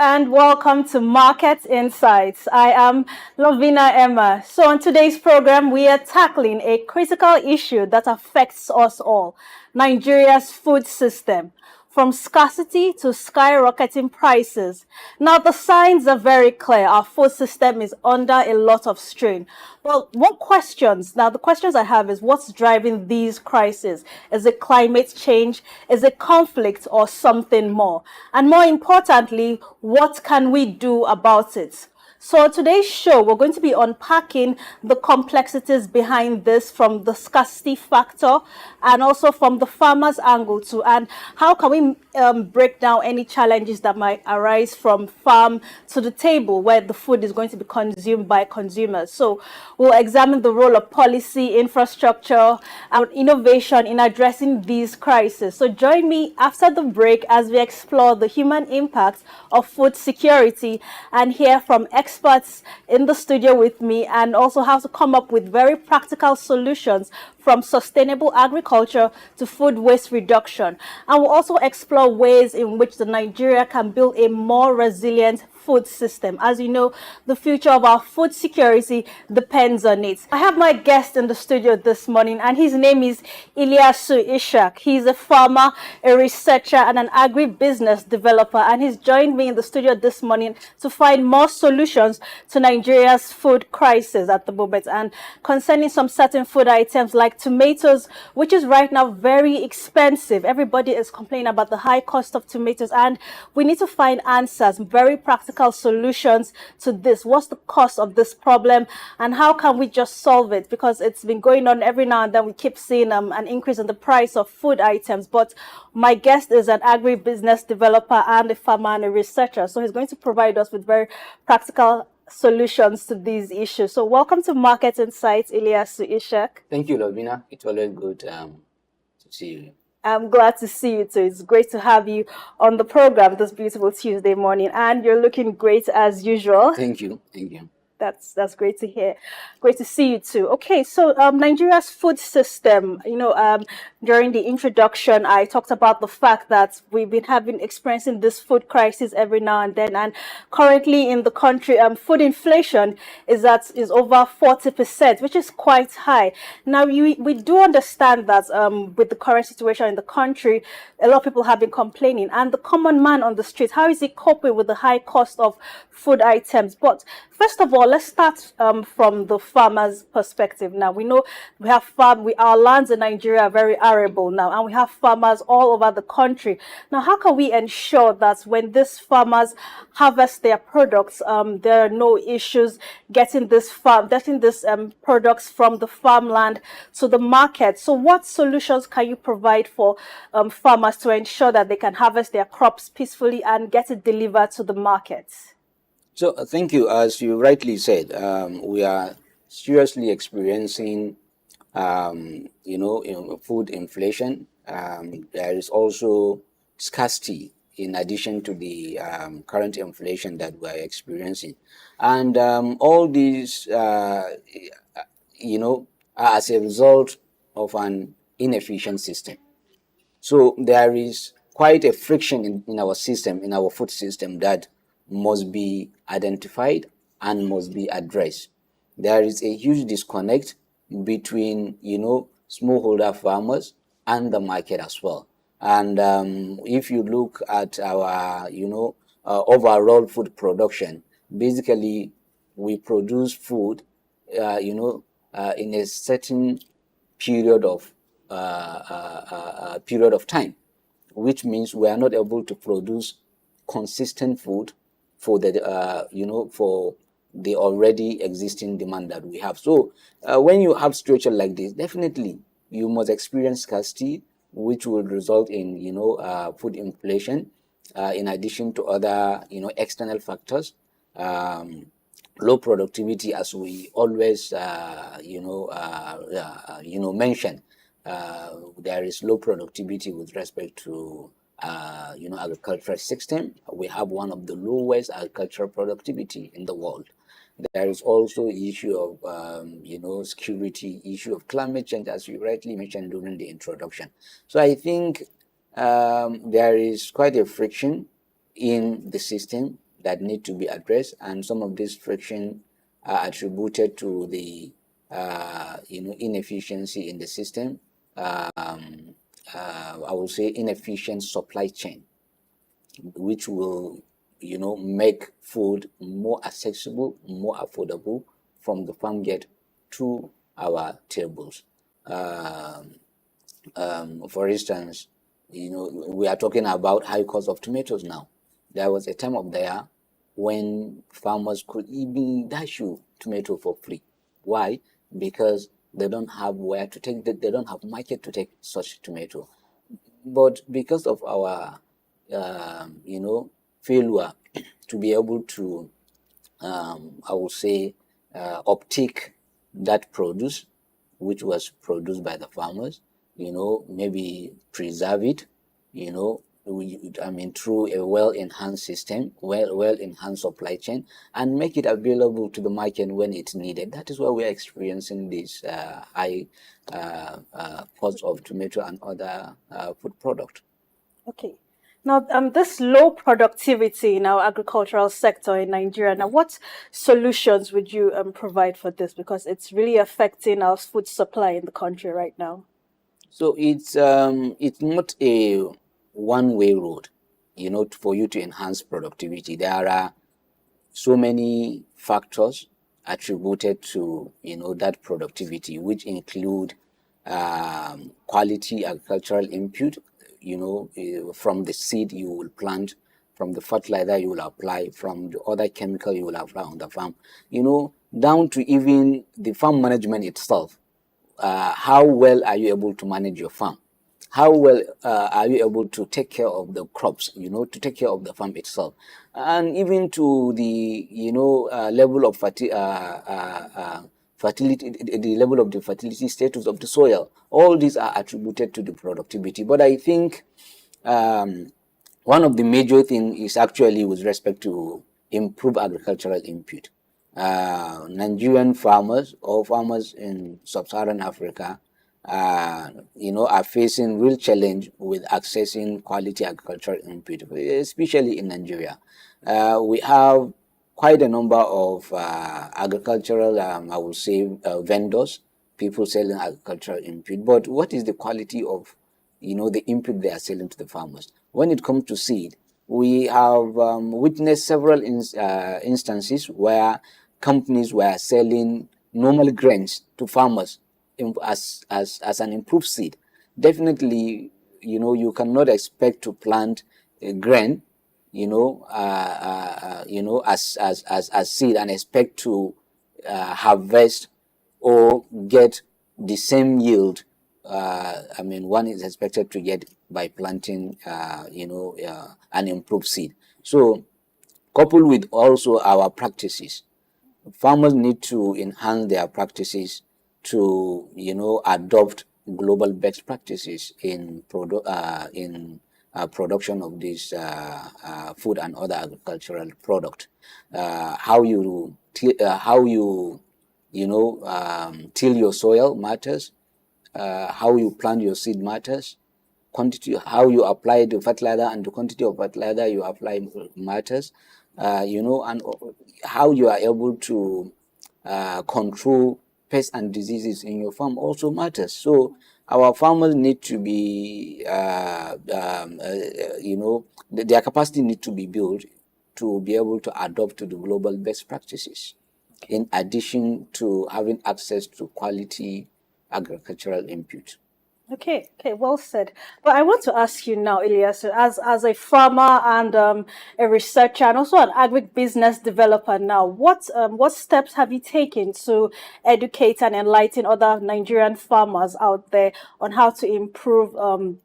and welcome to Market Insights. I am Lovina Emma. So on today's program, we are tackling a critical issue that affects us all, Nigeria's food system. From scarcity to skyrocketing prices. Now, the signs are very clear. Our food system is under a lot of strain. Well, the questions I have is what's driving these crises? Is it climate change? Is it conflict or something more? And more importantly, what can we do about it? So today's show, we're going to be unpacking the complexities behind this from the scarcity factor and also from the farmer's angle too. And how can we break down any challenges that might arise from farm to the table where the food is going to be consumed by consumers. So we'll examine the role of policy, infrastructure, and innovation in addressing these crises. So join me after the break as we explore the human impact of food security and hear from experts in the studio with me and also how to come up with very practical solutions from sustainable agriculture to food waste reduction. And we'll also explore ways in which the Nigeria can build a more resilient food system. As you know, the future of our food security depends on it. I have my guest in the studio this morning, and his name is Ilyasu Ishak. He's a farmer, a researcher, and an agribusiness developer, and he's joined me in the studio this morning to find more solutions to Nigeria's food crisis at the moment, and concerning some certain food items like tomatoes, which is right now very expensive. Everybody is complaining about the high cost of tomatoes, and we need to find answers, very practical solutions to this. What's the cost of this problem and how can we just solve it? Because it's been going on every now and then. We keep seeing an increase in the price of food items. But my guest is an agribusiness developer and a farmer and a researcher. So he's going to provide us with very practical solutions to these issues. So welcome to Market Insights, Ilyasu Ishak. Thank you, Lovina. It's always good to see you. I'm glad to see you too. It's great to have you on the program this beautiful Tuesday morning, and you're looking great as usual. Thank you. Thank you. That's great to hear. Great to see you too. Okay, so Nigeria's food system, during the introduction, I talked about the fact that we've been experiencing this food crisis every now and then, and currently in the country, food inflation is over 40%, which is quite high. Now, we do understand that with the current situation in the country, a lot of people have been complaining, and the common man on the street, how is he coping with the high cost of food items? But first of all, let's start from the farmer's perspective. Now, we know we have our lands in Nigeria are very arable now, and we have farmers all over the country. Now, how can we ensure that when these farmers harvest their products, there are no issues getting these products from the farmland to the market? So what solutions can you provide for farmers to ensure that they can harvest their crops peacefully and get it delivered to the markets? So thank you. As you rightly said, we are seriously experiencing, food inflation. There is also scarcity in addition to the current inflation that we are experiencing, and all these, are as a result of an inefficient system. So there is quite a friction in our system, in our food system, that must be identified and must be addressed. There is a huge disconnect between, smallholder farmers and the market as well. And if you look at our, overall food production, basically we produce food, in a certain period of time, which means we are not able to produce consistent food for the already existing demand that we have. So when you have situation like this, definitely you must experience scarcity, which will result in food inflation, in addition to other external factors. Low productivity, as we always mention. There is low productivity with respect to agricultural system. We have one of the lowest agricultural productivity in the world. There is also issue of security, issue of climate change, as you rightly mentioned during the introduction. So I think there is quite a friction in the system that need to be addressed, and some of this friction are attributed to the inefficiency in the system. I would say inefficient supply chain, which will make food more accessible, more affordable from the farm gate to our tables. For instance, we are talking about high cost of tomatoes now. There was a time of the year when farmers could even dash you tomato for free. Why? Because they don't have where to take, they don't have market to take such tomato. But because of our, failure to be able to, I would say, uptake that produce, which was produced by the farmers, maybe preserve it, through a well-enhanced system, well-enhanced supply chain, and make it available to the market when it's needed. That is why we are experiencing this high cost of tomato and other food product. Okay. Now, this low productivity in our agricultural sector in Nigeria. Now, what solutions would you provide for this? Because it's really affecting our food supply in the country right now. So it's not a one-way road, for you to enhance productivity. There are so many factors attributed to that productivity, which include quality agricultural input, from the seed you will plant, from the fertilizer you will apply, from the other chemical you will apply on the farm, down to even the farm management itself. How well are you able to manage your farm? How well are you able to take care of the crops, to take care of the farm itself? And even to the, level of fertility, the level of the fertility status of the soil. All these are attributed to the productivity. But I think one of the major things is actually with respect to improve agricultural input. Nigerian farmers or farmers in sub-Saharan Africa, are facing real challenge with accessing quality agricultural input, especially in Nigeria. We have quite a number of agricultural, I would say, vendors, people selling agricultural input. But what is the quality of, the input they are selling to the farmers? When it comes to seed, we have witnessed several instances where companies were selling normal grains to farmers as an improved seed. Definitely, you cannot expect to plant a grain, as seed and expect to harvest or get the same yield. One is expected to get by planting, an improved seed. So, coupled with also our practices, farmers need to enhance their practices to adopt global best practices in production of this food and other agricultural product. How you till your soil matters. How you plant your seed matters. Quantity, how you apply the fertilizer and the quantity of fertilizer you apply matters. And how you are able to control pests and diseases in your farm also matters. So our farmers need to be, their capacity need to be built to be able to adopt to the global best practices, in addition to having access to quality agricultural input. Okay, okay, well said. But I want to ask you now, Ilyasu, as a farmer and a researcher and also an agribusiness developer now, what steps have you taken to educate and enlighten other Nigerian farmers out there on how to improve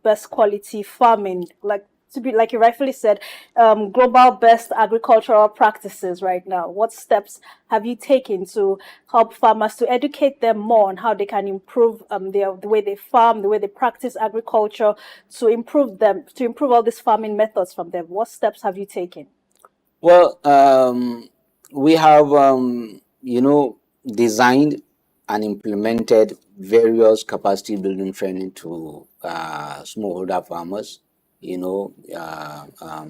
best quality farming, like to be like you rightfully said, global best agricultural practices right now? What steps have you taken to help farmers, to educate them more on how they can improve the way they farm, the way they practice agriculture, to improve all these farming methods from them? What steps have you taken? Well, we have, designed and implemented various capacity building training to smallholder farmers,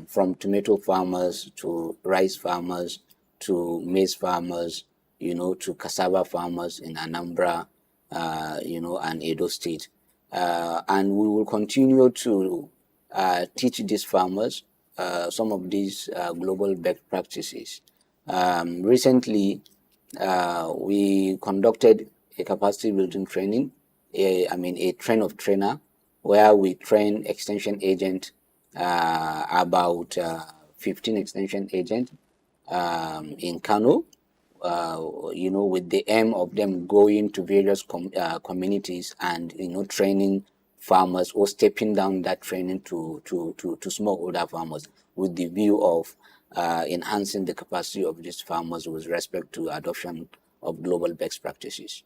from tomato farmers to rice farmers to maize farmers, to cassava farmers in Anambra, and Edo State. And we will continue to teach these farmers some of these global best practices. Recently, we conducted a capacity building training, a train of trainer, where we train extension agent, about 15 extension agents in Kano, with the aim of them going to various communities and, training farmers or stepping down that training to smallholder farmers with the view of enhancing the capacity of these farmers with respect to adoption of global best practices.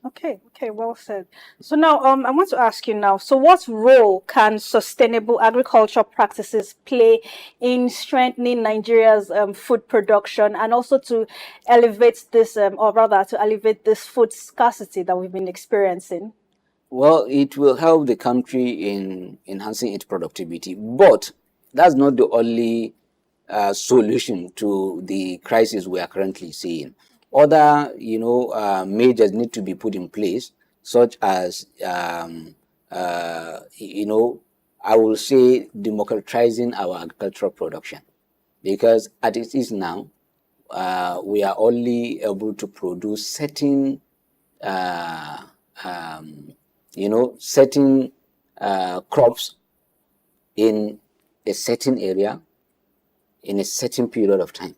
Okay, well said. So now, I want to ask you now, so what role can sustainable agriculture practices play in strengthening Nigeria's food production and also to elevate this, or rather to elevate this food scarcity that we've been experiencing? Well, it will help the country in enhancing its productivity, but that's not the only solution to the crisis we are currently seeing. Other, measures need to be put in place, such as, I will say democratizing our agricultural production, because as it is now, we are only able to produce certain uh, um, certain crops in a certain area in a certain period of time,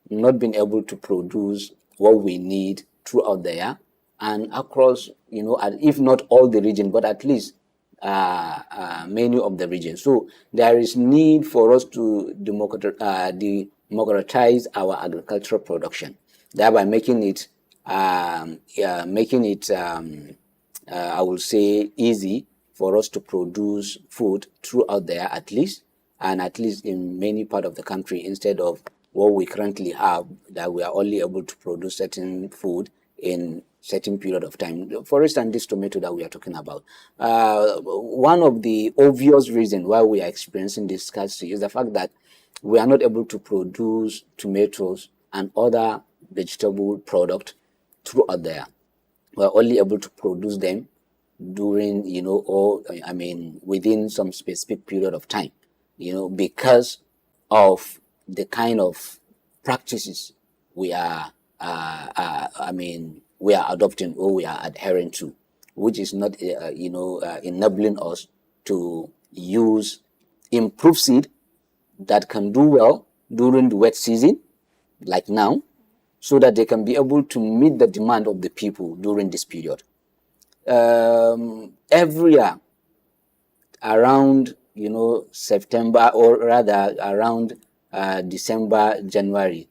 not being able to produce what we need throughout the year and across, if not all the region, but at least many of the regions. So there is need for us to democratize our agricultural production, thereby making it I will say easy for us to produce food throughout there at least, and at least in many part of the country, instead of what we currently have, that we are only able to produce certain food in certain period of time. For instance, this tomato that we are talking about, one of the obvious reasons why we are experiencing this scarcity is the fact that we are not able to produce tomatoes and other vegetable product throughout there. We're only able to produce them during, within some specific period of time, because of the kind of practices we are, we are adopting or we are adhering to, which is not, enabling us to use improved seed that can do well during the wet season, like now, so that they can be able to meet the demand of the people during this period. Every year, around September, or rather around December, January,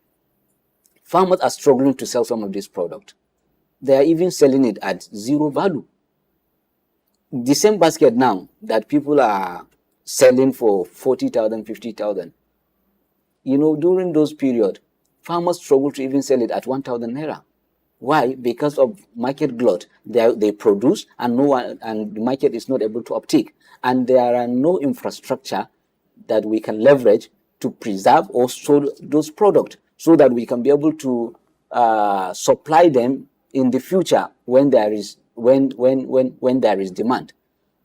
farmers are struggling to sell some of this product. They are even selling it at zero value. The same basket now that people are selling for 40,000, 50,000, during those period, farmers struggle to even sell it at 1,000 naira. Why? Because of market glut. They produce and the market is not able to uptake, and there are no infrastructure that we can leverage to preserve or store those products so that we can be able to supply them in the future when there is there is demand.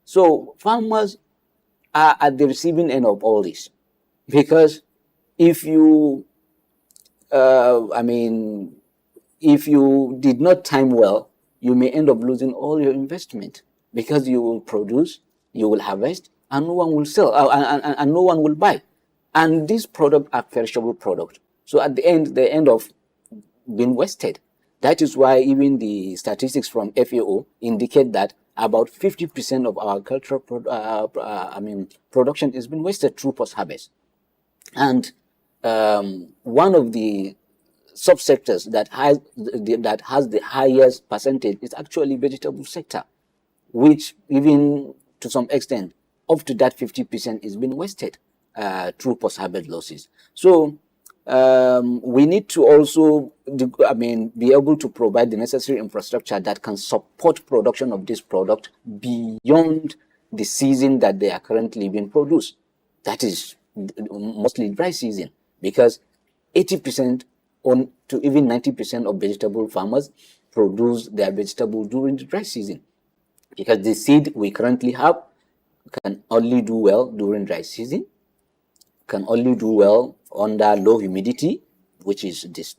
So farmers are at the receiving end of all this, because if you if you did not time well, you may end up losing all your investment, because you will produce, you will harvest, and no one will sell, and no one will buy. And these products are perishable products. So at the end, they end up being wasted. That is why even the statistics from FAO indicate that about 50% of our agricultural production is being wasted through post-harvest. And one of the subsectors that has the highest percentage is actually vegetable sector, which even to some extent up to that 50% is being wasted through post-harvest losses. So we need to also be able to provide the necessary infrastructure that can support production of this product beyond the season that they are currently being produced. that is mostly dry season, because 80% on to even 90% of vegetable farmers produce their vegetables during the dry season, because the seed we currently have can only do well during dry season, can only do well under low humidity, which is this,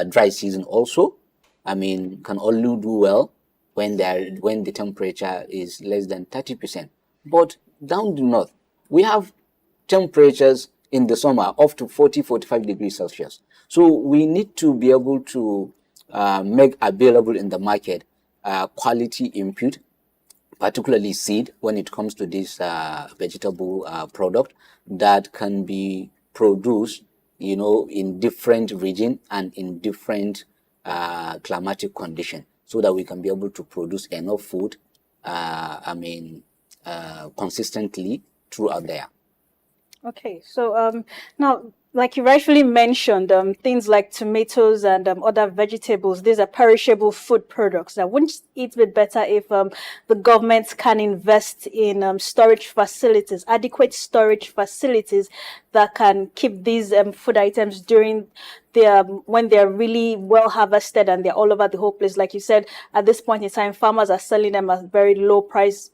dry season also. Can only do well when the temperature is less than 30%. But down the north, we have temperatures in the summer up to 40-45 degrees Celsius. So we need to be able to make available in the market quality input, particularly seed, when it comes to this vegetable product that can be produced, in different region and in different climatic condition, so that we can be able to produce enough food, consistently throughout there. Okay, so now, like you rightfully mentioned, things like tomatoes and other vegetables, these are perishable food products. Now, wouldn't it be better if the government can invest in storage facilities, adequate storage facilities that can keep these food items during when they're really well harvested and they're all over the whole place? Like you said, at this point in time, farmers are selling them at very low price,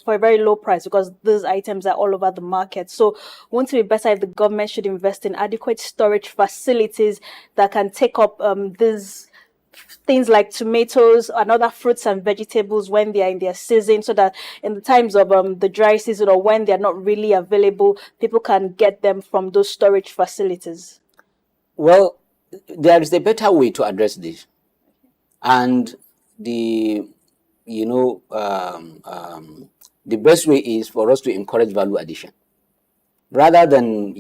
for a very low price, because these items are all over the market. So wouldn't it be better if the government should invest in adequate storage facilities that can take up these things like tomatoes and other fruits and vegetables when they are in their season, so that in the times of the dry season, or when they're not really available, people can get them from those storage facilities? Well, there is a better way to address this, and the the best way is for us to encourage value addition, rather than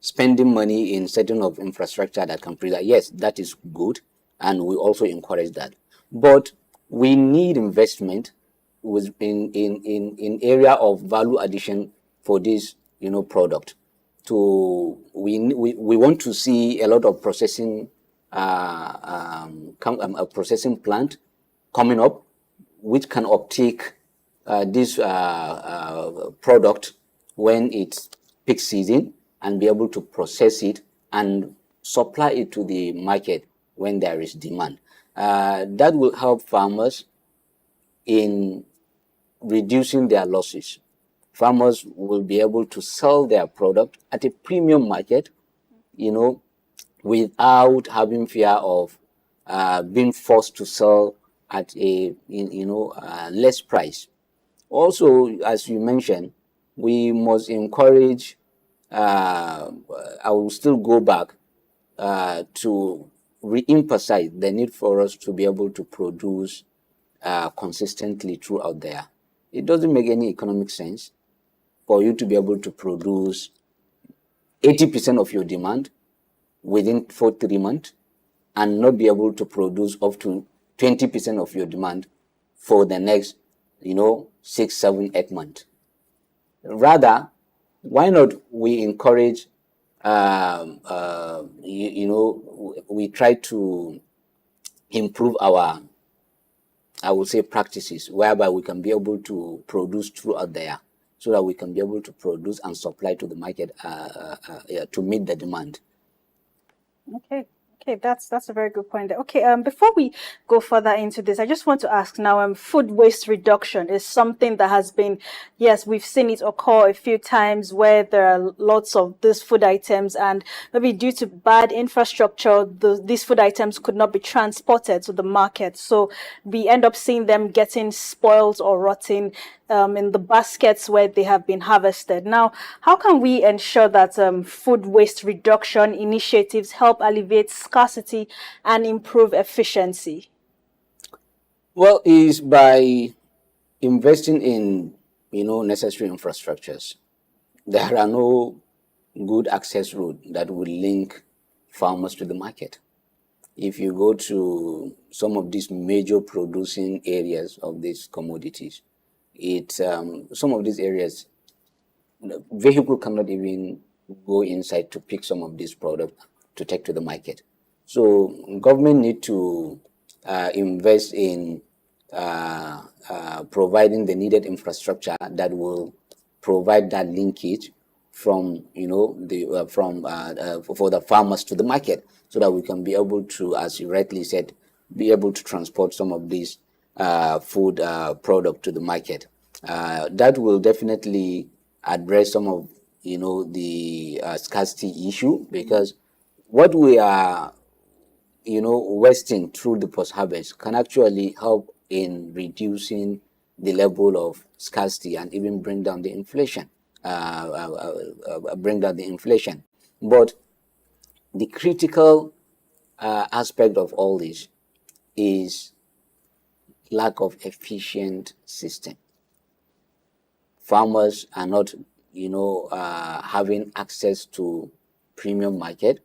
spending money in setting of infrastructure that can preserve. Yes, that is good, and we also encourage that, but we need investment in area of value addition for this product. We want to see a lot of processing a processing plant coming up, which can uptake this product when it's peak season, and be able to process it and supply it to the market when there is demand. That will help farmers in reducing their losses. Farmers will be able to sell their product at a premium market, without having fear of being forced to sell at a less price. Also, as you mentioned, we must encourage. I will still go back to re-emphasize the need for us to be able to produce consistently throughout there. It doesn't make any economic sense for you to be able to produce 80% of your demand within 3 months, and not be able to produce up to 20% of your demand for the next 6, 7, 8 months. Rather, why not we encourage we try to improve our, I would say, practices, whereby we can be able to produce throughout there, so that we can be able to produce and supply to the market to meet the demand. Okay, that's a very good point there. Okay, before we go further into this, I just want to ask now, food waste reduction is something that has been, yes, we've seen it occur a few times, where there are lots of these food items, and maybe due to bad infrastructure, these food items could not be transported to the market. So we end up seeing them getting spoiled or rotting in the baskets where they have been harvested. Now, how can we ensure that food waste reduction initiatives help alleviate scarcity and improve efficiency? Well, is by investing in necessary infrastructures. There are no good access route that will link farmers to the market. If you go to some of these major producing areas of these commodities, some of these areas, the vehicle cannot even go inside to pick some of these products to take to the market. So government need to invest in providing the needed infrastructure that will provide that linkage from for the farmers to the market, so that we can be able to, as you rightly said, be able to transport some of these food product to the market. That will definitely address some of the scarcity issue, because what we are wasting through the post harvest can actually help in reducing the level of scarcity and even bring down the inflation. But the critical aspect of all this is lack of efficient system. Farmers are not, having access to premium market.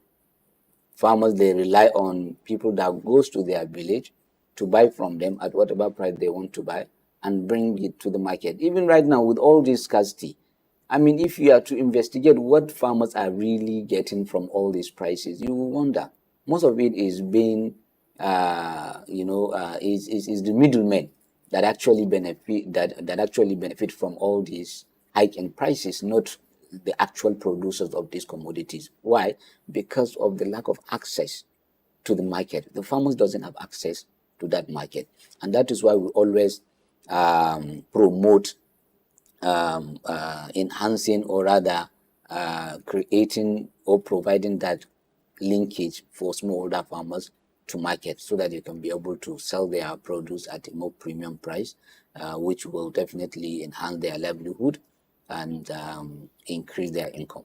Farmers, they rely on people that goes to their village to buy from them at whatever price they want to buy and bring it to the market. Even right now, with all this scarcity, I mean, if you are to investigate what farmers are really getting from all these prices, you will wonder. Most of it is being, is the middlemen that actually benefit from all these hike in prices, not the actual producers of these commodities. Why? Because of the lack of access to the market. The farmers doesn't have access to that market, and that is why we always promote enhancing, or rather creating or providing that linkage for smallholder farmers to market, so that they can be able to sell their produce at a more premium price, which will definitely enhance their livelihood and increase their income.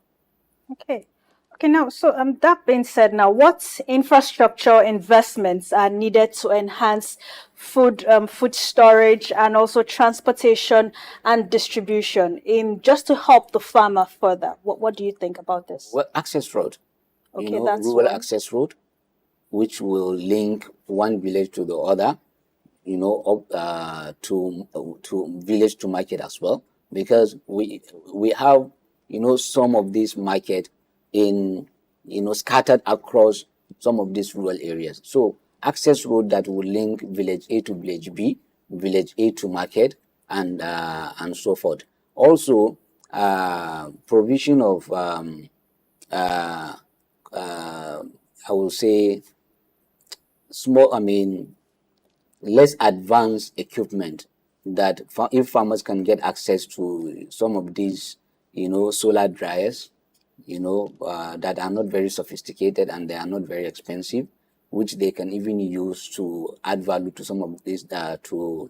Okay. Okay, now, so that being said, now, what infrastructure investments are needed to enhance food storage and also transportation and distribution in just to help the farmer further? What do you think about this? Well, access road, Okay, that's rural one. access road, which will link one village to the other, up to village to market as well, because we have some of this market in scattered across some of these rural areas. So access road that will link village A to village B, village A to market, and so forth. Also, provision of I will say less advanced equipment, that if farmers can get access to some of these, solar dryers, that are not very sophisticated and they are not very expensive, which they can even use to add value to some of these, to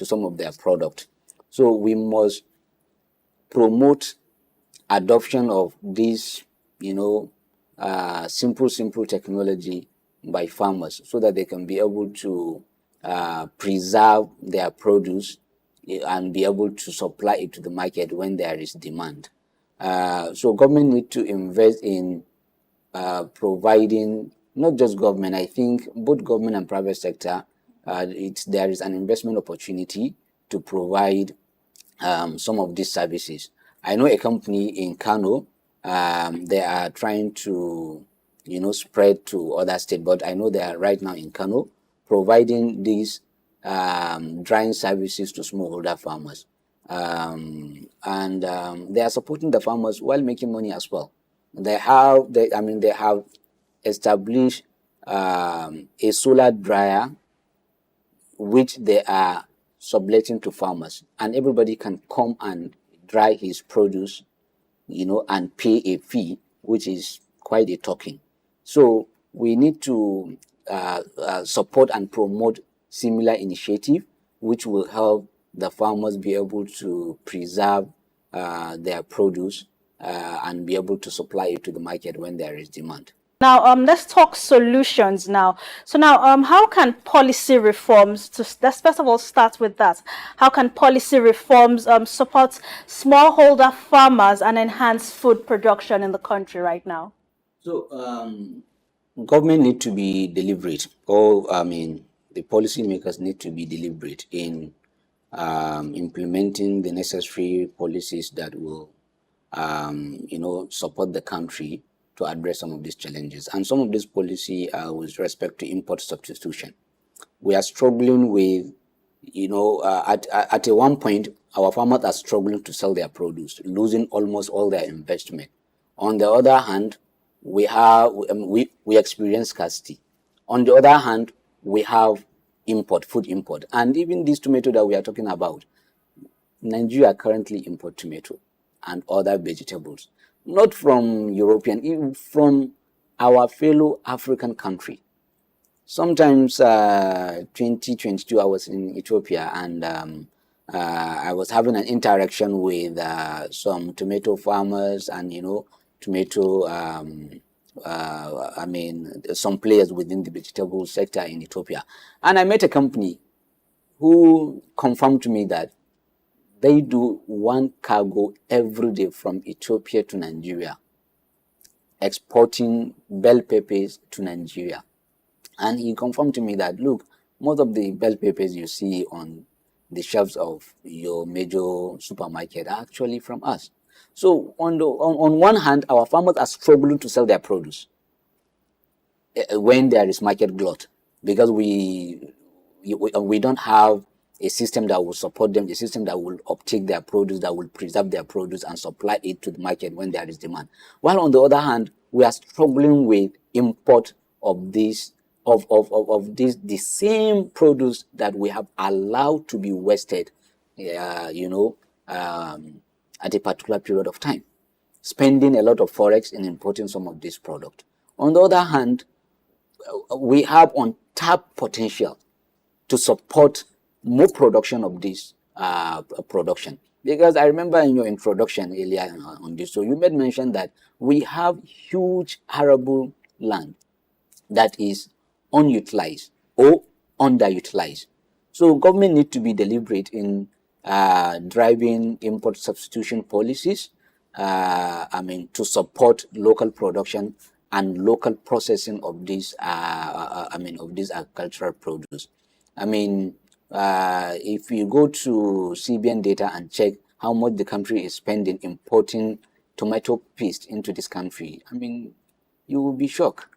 some of their product. So we must promote adoption of this, simple technology by farmers, so that they can be able to preserve their produce and be able to supply it to the market when there is demand. So government need to invest in providing, not just government, I think both government and private sector, there is an investment opportunity to provide some of these services. I know a company in Kano, they are trying to spread to other states, but I know they are right now in Kano providing these drying services to smallholder farmers. They are supporting the farmers while making money as well. They have established a solar dryer which they are subletting to farmers, and everybody can come and dry his produce, and pay a fee, which is quite a token. So we need to support and promote similar initiative, which will help the farmers be able to preserve their produce and be able to supply it to the market when there is demand. Now, let's talk solutions now. So now, how can policy reforms, let's first of all start with that. How can policy reforms support smallholder farmers and enhance food production in the country right now? So, government need to be deliberate, or the policymakers need to be deliberate in implementing the necessary policies that will, support the country to address some of these challenges. And some of this policy with respect to import substitution. We are struggling with, at a one point, our farmers are struggling to sell their produce, losing almost all their investment. On the other hand, we experience scarcity. On the other hand, we have food import, and even this tomato that we are talking about, Nigeria currently import tomato and other vegetables, not from European, even from our fellow African country. Sometimes 2022, I was in Ethiopia, and I was having an interaction with some tomato farmers and, tomato, some players within the vegetable sector in Ethiopia. And I met a company who confirmed to me that they do one cargo every day from Ethiopia to Nigeria, exporting bell peppers to Nigeria. And he confirmed to me that, look, most of the bell peppers you see on the shelves of your major supermarket are actually from us. So on one hand, our farmers are struggling to sell their produce when there is market glut, because we don't have a system that will support them, a system that will uptake their produce, that will preserve their produce and supply it to the market when there is demand. While on the other hand, we are struggling with import of this the same produce that we have allowed to be wasted, at a particular period of time, spending a lot of forex in importing some of this product. On the other hand, we have untapped potential to support more production of this production. Because I remember in your introduction earlier on this, so you made mention that we have huge arable land that is unutilized or underutilized. So government need to be deliberate in driving import substitution policies, to support local production and local processing of this, of this agricultural produce. If you go to CBN data and check how much the country is spending importing tomato paste into this country, you will be shocked.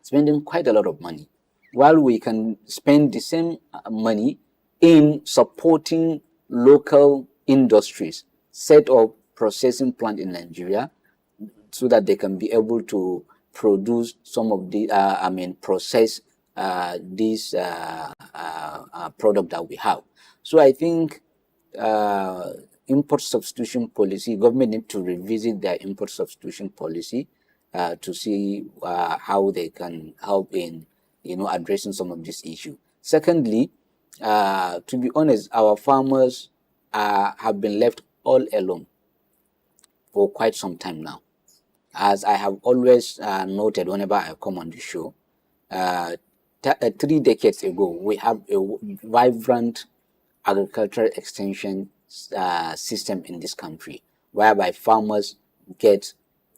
Spending quite a lot of money, while we can spend the same money in supporting local industries, set up processing plant in Nigeria, so that they can be able to produce some of the, process this product that we have. So I think import substitution policy, government need to revisit their import substitution policy to see how they can help in, addressing some of this issue. Secondly, to be honest, our farmers have been left all alone for quite some time now. As I have always noted whenever I come on the show, 3 decades ago, we have a vibrant agricultural extension system in this country, whereby farmers get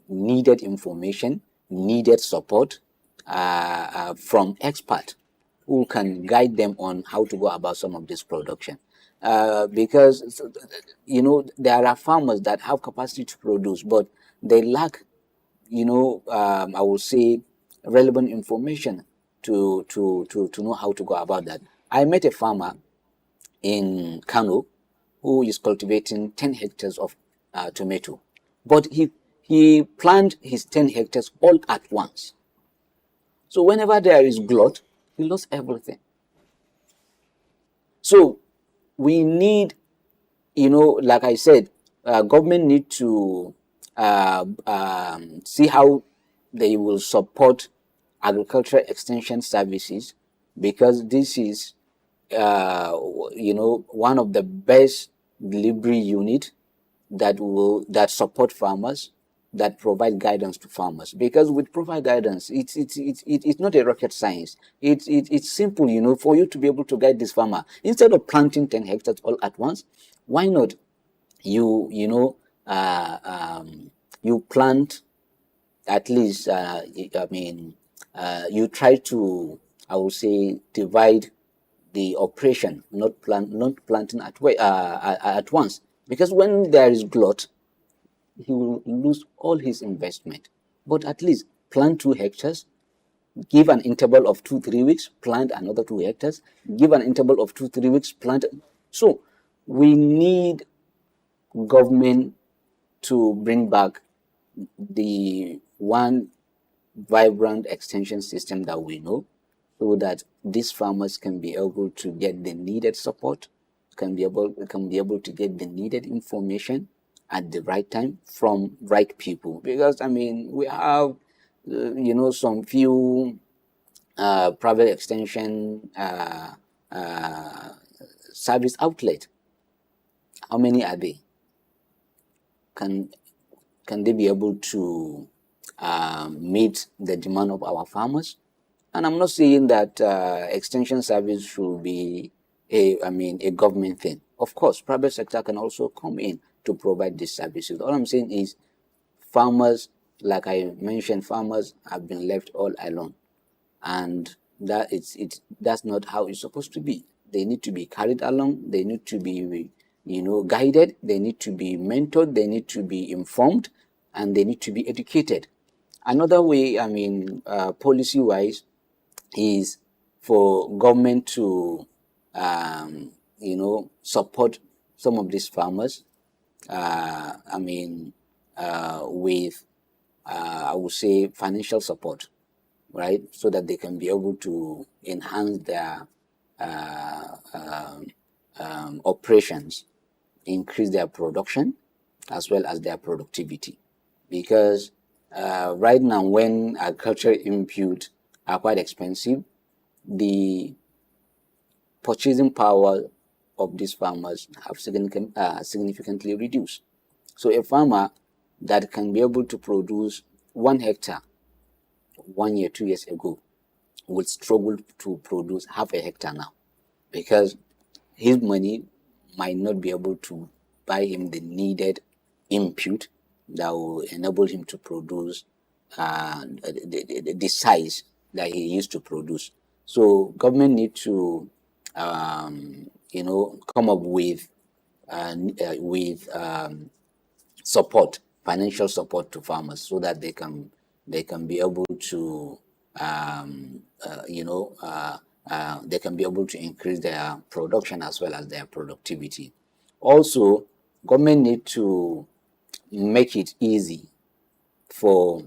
needed information, needed support from experts who can guide them on how to go about some of this production. Because, there are farmers that have capacity to produce, but they lack, I would say, relevant information to know how to go about that. I met a farmer in Kano who is cultivating 10 hectares of tomato, but he planted his 10 hectares all at once. So whenever there is glut, he lost everything. So we need, like I said, government need to see how they will support agricultural extension services, because this is, one of the best delivery unit that support farmers, that provide guidance to farmers. Because with provide guidance, it's not a rocket science. It's simple, for you to be able to guide this farmer. Instead of planting 10 hectares all at once, why not you plant at least, you try to, I would say, divide the operation, not planting at once. Because when there is glut, he will lose all his investment. But at least plant 2 hectares, give an interval of 2-3 weeks, plant another 2 hectares, give an interval of 2-3 weeks, plant. So we need government to bring back the one vibrant extension system that we know, so that these farmers can be able to get the needed support, can be able to get the needed information at the right time from right people. Because I mean, we have some few private extension service outlet. How many are they? Can they be able to meet the demand of our farmers? And I'm not saying that extension service should be a government thing. Of course, private sector can also come in to provide these services. All I'm saying is farmers, like I mentioned, farmers have been left all alone, and that's not how it's supposed to be. They need to be carried along. They need to be guided. They need to be mentored. They need to be informed, and they need to be educated. Another way, I mean, policy wise, is for government to support some of these farmers. With I would say financial support, right, so that they can be able to enhance their operations, increase their production as well as their productivity. Because right now, when agricultural input are quite expensive, the purchasing power of these farmers have significantly reduced. So a farmer that can be able to produce 1 hectare 1 year, 2 years ago would struggle to produce half a hectare now, because his money might not be able to buy him the needed input that will enable him to produce the size that he used to produce. So government need to come up with support, financial support to farmers, so that they can be able to they can be able to increase their production as well as their productivity. Also, government need to make it easy for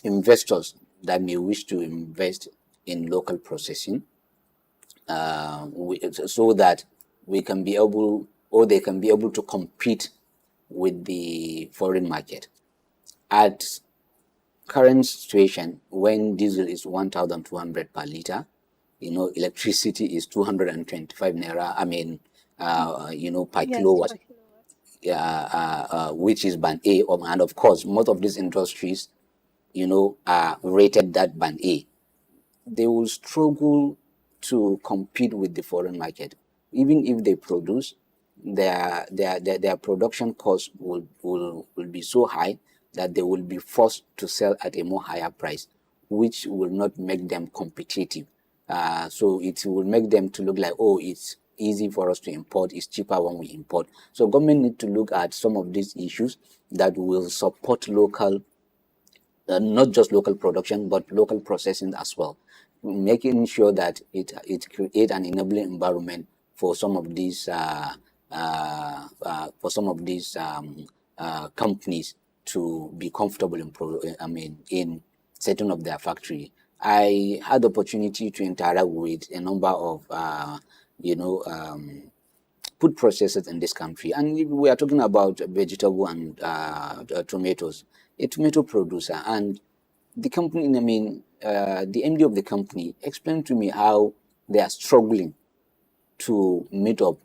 investors that may wish to invest in local processing, so that we can be able, or they can be able to compete with the foreign market. At current situation, when diesel is 1,200 per liter, electricity is 225 naira. I mean, per kilowatt, which is band A. And of course, most of these industries, are rated that band A. They will struggle to compete with the foreign market. Even if they produce, their production costs will be so high that they will be forced to sell at a more higher price, which will not make them competitive. So it will make them to look like, oh, it's easy for us to import, it's cheaper when we import. So government need to look at some of these issues that will support local, not just local production, but local processing as well, making sure that it create an enabling environment for some of these companies to be comfortable in setting up their factory. I had the opportunity to interact with a number of food processors in this country, and we are talking about vegetable and tomatoes. A tomato producer, and the company, the MD of the company explained to me how they are struggling to meet up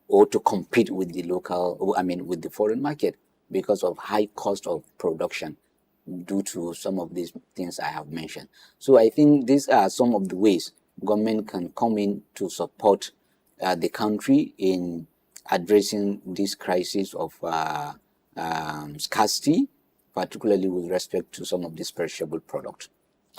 or to compete with the with the foreign market, because of high cost of production due to some of these things I have mentioned. So I think these are some of the ways government can come in to support the country in addressing this crisis of scarcity, particularly with respect to some of these perishable products.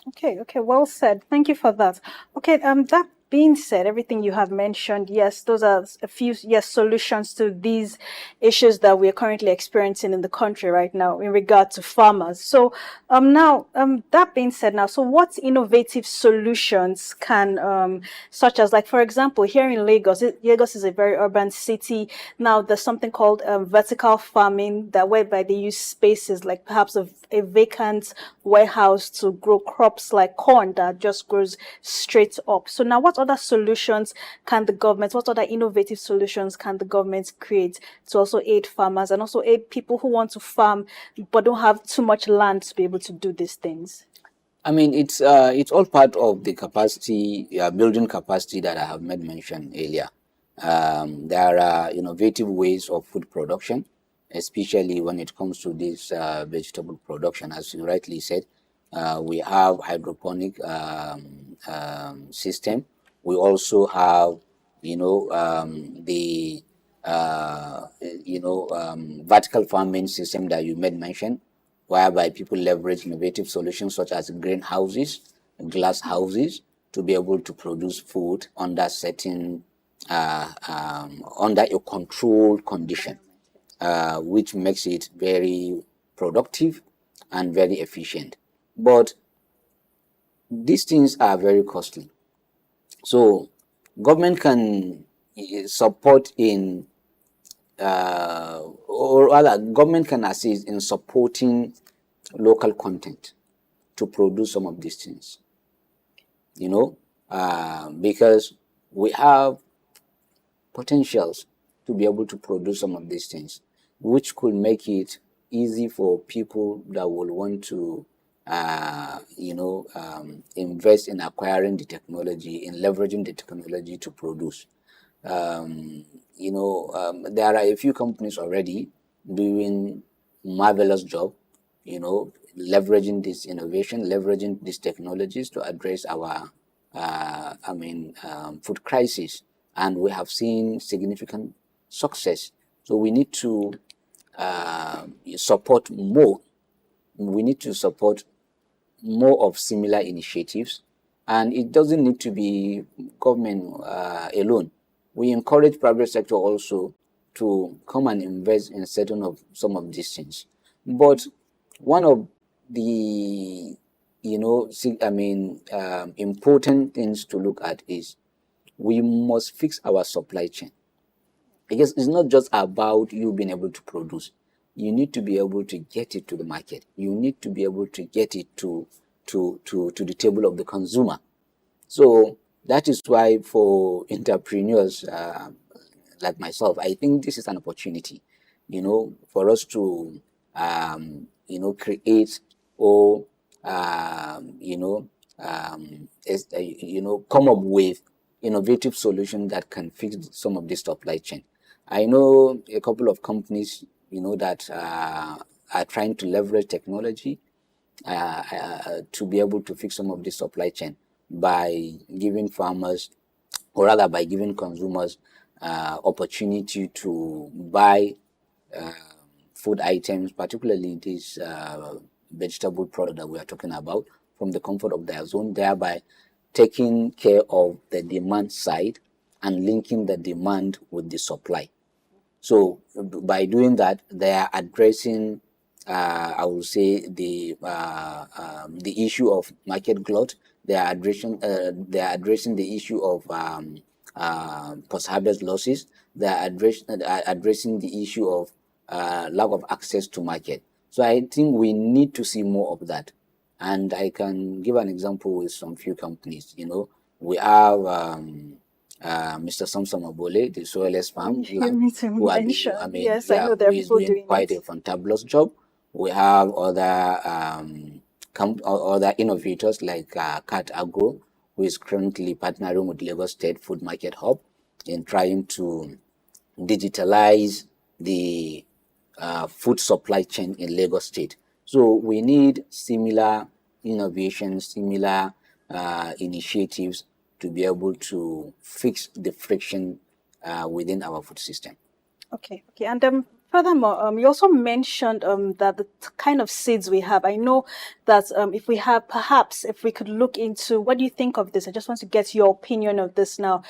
Okay, well said. Thank you for that. Okay, that being said, everything you have mentioned, yes, those are a few, yes, solutions to these issues that we are currently experiencing in the country right now in regard to farmers. So now, that being said now, so what innovative solutions can, such as, like, for example, here in Lagos, Lagos is a very urban city. Now there's something called vertical farming, that whereby they use spaces like perhaps a vacant warehouse to grow crops like corn that just grows straight up. So now, what other solutions can the government, what other innovative solutions can the government create to also aid farmers and also aid people who want to farm but don't have too much land to be able to do these things? I mean, it's all part of the capacity, building capacity that I have made mention earlier. There are innovative ways of food production, especially when it comes to this vegetable production. As you rightly said, we have hydroponic system. We also have, the vertical farming system that you made mention, whereby people leverage innovative solutions such as greenhouses, glass houses, to be able to produce food under certain under a controlled condition, which makes it very productive and very efficient. But these things are very costly. So government can support in or rather government can assist in supporting local content to produce some of these things, because we have potentials to be able to produce some of these things, which could make it easy for people that will want to invest in acquiring the technology, in leveraging the technology to produce. There are a few companies already doing marvelous job, leveraging this innovation, leveraging these technologies to address our, food crisis, and we have seen significant success. So we need to support more. We need to support more of similar initiatives, and it doesn't need to be government alone. We encourage private sector also to come and invest in some of these things. But one of the important things to look at is we must fix our supply chain, because it's not just about you being able to produce. You need to be able to get it to the market. You need to be able to get it to the table of the consumer. So that is why for entrepreneurs like myself, I think this is an opportunity, for us to, create or, come up with innovative solutions that can fix some of this supply chain. I know a couple of companies, that are trying to leverage technology to be able to fix some of this supply chain by giving farmers, or rather by giving consumers, opportunity to buy food items, particularly this vegetable product that we are talking about, from the comfort of their zone, thereby taking care of the demand side and linking the demand with the supply. So by doing that, they are addressing, I will say, the issue of market glut. They are addressing the issue of post-harvest losses. They are addressing the issue of lack of access to market. So I think we need to see more of that. And I can give an example with some few companies. We have Mr. Samson Obole, the soilless farm, Yes, I know there are who is people doing doing quite it. a fantabulous job. We have other other innovators like Cat Agro, who is currently partnering with Lagos State Food Market Hub in trying to digitalize the food supply chain in Lagos State. So we need similar innovations, similar initiatives to be able to fix the friction within our food system. Okay. And Furthermore, you also mentioned that the kind of seeds we have. I know that if we have, perhaps, if we could look into, what do you think of this? I just want to get your opinion of this now.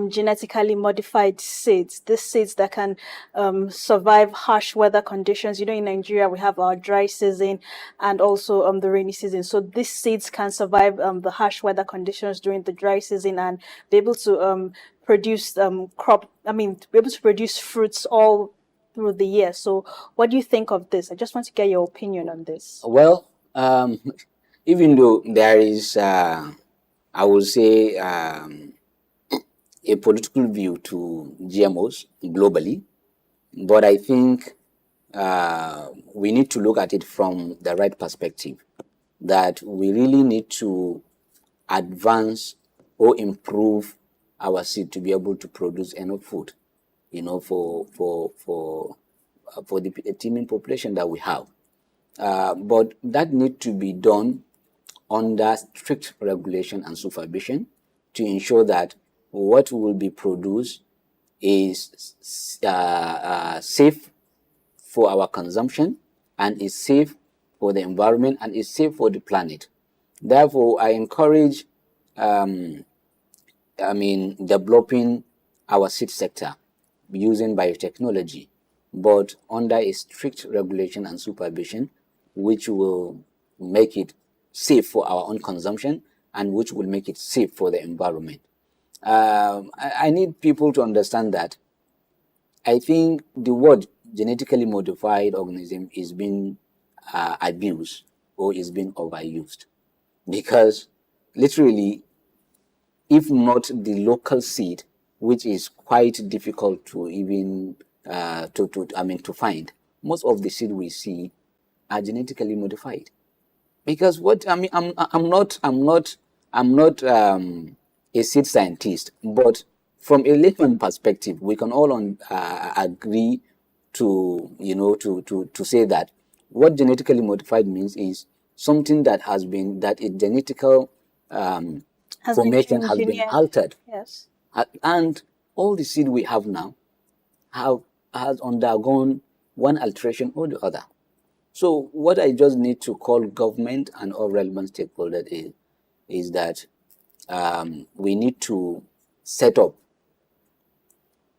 Genetically modified seeds, these seeds that can survive harsh weather conditions. You know, in Nigeria, we have our dry season and also the rainy season. So these seeds can survive the harsh weather conditions during the dry season and be able to produce be able to produce fruits all through the year. So what do you think of this? I just want to get your opinion on this. Well, even though there is, I would say, a political view to GMOs globally, but I think we need to look at it from the right perspective, that we really need to advance or improve our seed to be able to produce enough food, for the teeming population that we have. But that need to be done under strict regulation and supervision to ensure that what will be produced is safe for our consumption and is safe for the environment and is safe for the planet. Therefore, I encourage developing our seed sector using biotechnology, but under a strict regulation and supervision, which will make it safe for our own consumption and which will make it safe for the environment. I need people to understand that I think the word genetically modified organism is being abused or is being overused, because literally, if not the local seed, which is quite difficult to even to find, most of the seed we see are genetically modified. Because what I mean, I'm not a seed scientist, but from a layman perspective, we can all agree to say that what genetically modified means is something that has been, that a genetical formation has been altered. Yes. And all the seed we have now has undergone one alteration or the other. So what I just need to call government and all relevant stakeholders is that we need to set up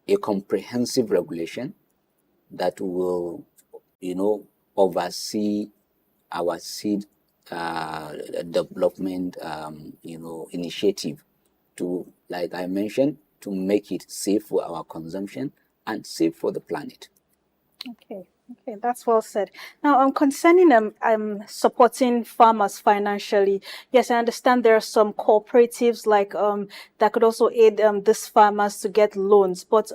a comprehensive regulation that will, oversee our seed development, initiative to, like I mentioned, to make it safe for our consumption and safe for the planet. Okay, that's well said. Now, concerning supporting farmers financially, yes, I understand there are some cooperatives like that could also aid these farmers to get loans, but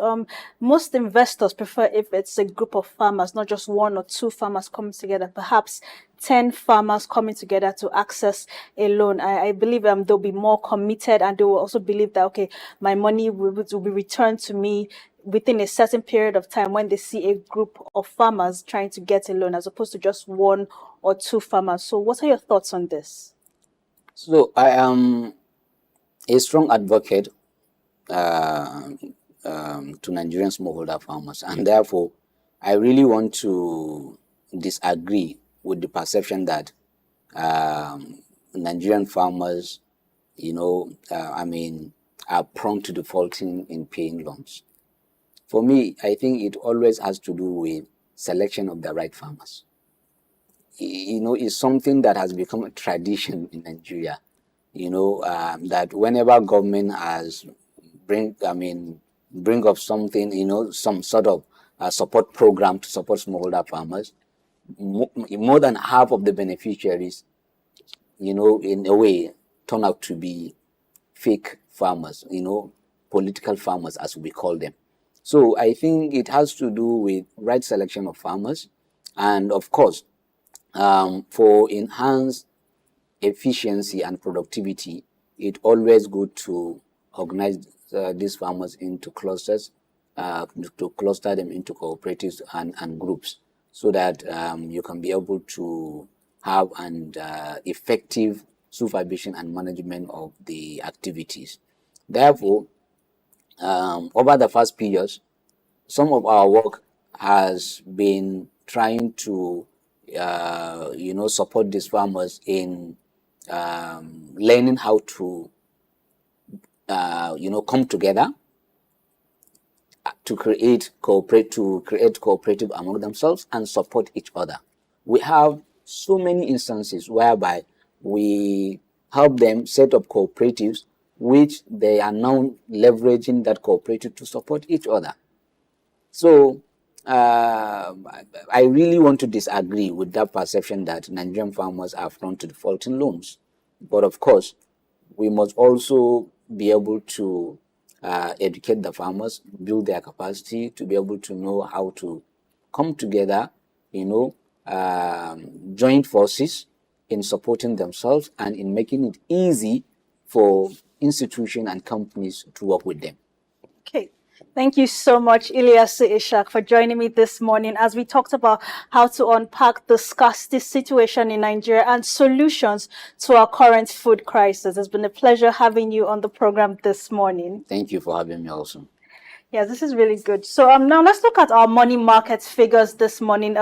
most investors prefer if it's a group of farmers, not just one or two farmers coming together, perhaps 10 farmers coming together to access a loan. I believe they'll be more committed, and they will also believe that, okay, my money will be returned to me within a certain period of time when they see a group of farmers trying to get a loan, as opposed to just one or two farmers. So what are your thoughts on this? So I am a strong advocate to Nigerian smallholder farmers, and therefore I really want to disagree with the perception that Nigerian farmers, are prone to defaulting in paying loans. For me, I think it always has to do with selection of the right farmers. It's something that has become a tradition in Nigeria. That whenever government has bring up something, some sort of support program to support smallholder farmers, more than half of the beneficiaries, in a way, turn out to be fake farmers, political farmers, as we call them. So I think it has to do with right selection of farmers, and of course, for enhanced efficiency and productivity, it's always good to organize these farmers into clusters, to cluster them into cooperatives and groups, so that you can be able to have an effective supervision and management of the activities. Therefore, over the first periods, some of our work has been trying to, support these farmers in learning how to, come together to create cooperative among themselves and support each other. We have so many instances whereby we help them set up cooperatives, which they are now leveraging that cooperative to support each other. So I really want to disagree with that perception that Nigerian farmers are prone to defaulting loans. But of course, we must also be able to educate the farmers, build their capacity to be able to know how to come together, join forces in supporting themselves and in making it easy for institutions and companies to work with them. Okay. Thank you so much, Ilyasu Ishak, for joining me this morning as we talked about how to unpack the scarcity situation in Nigeria and solutions to our current food crisis. It's been a pleasure having you on the program this morning. Thank you for having me also. Yeah, this is really good. So now let's look at our money market figures this morning,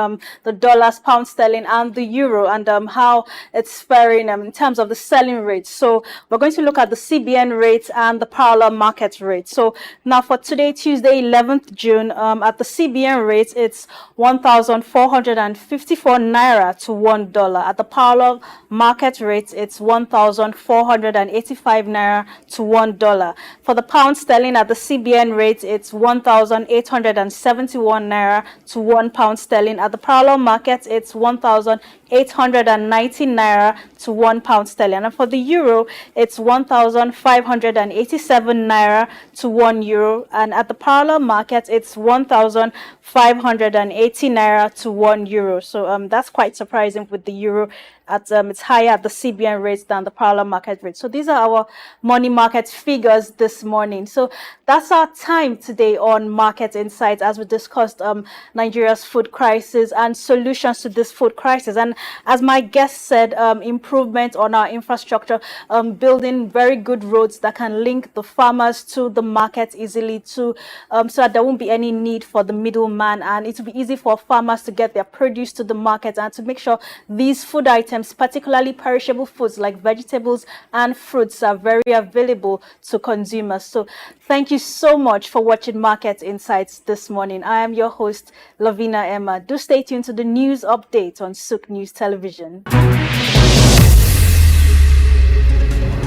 the dollars, pound sterling, and the euro, and how it's faring in terms of the selling rates. So we're going to look at the CBN rates and the parallel market rate. So now for today, Tuesday, 11th June, at the CBN rate, it's 1,454 naira to $1. At the parallel market rate, it's 1,485 naira to $1. For the pound sterling at the CBN rate, it's 1,871 naira to £1 sterling. At the parallel market, it's 1,890 naira to £1 sterling. And for the euro, it's 1,587 naira to €1. And at the parallel market, it's 1,580 naira to €1. So that's quite surprising with the euro at it's higher at the CBN rates than the parallel market rate. So these are our money market figures this morning. So that's our time today on Market Insights as we discussed Nigeria's food crisis and solutions to this food crisis. And as my guest said, improvement on our infrastructure, building very good roads that can link the farmers to the market easily so that there won't be any need for the middleman, and it will be easy for farmers to get their produce to the market and to make sure these food items, particularly perishable foods like vegetables and fruits, are very available to consumers. So thank you so much for watching Market Insights this morning. I am your host, Lavina Emma. Do stay tuned to the news update on SOUQ News Television.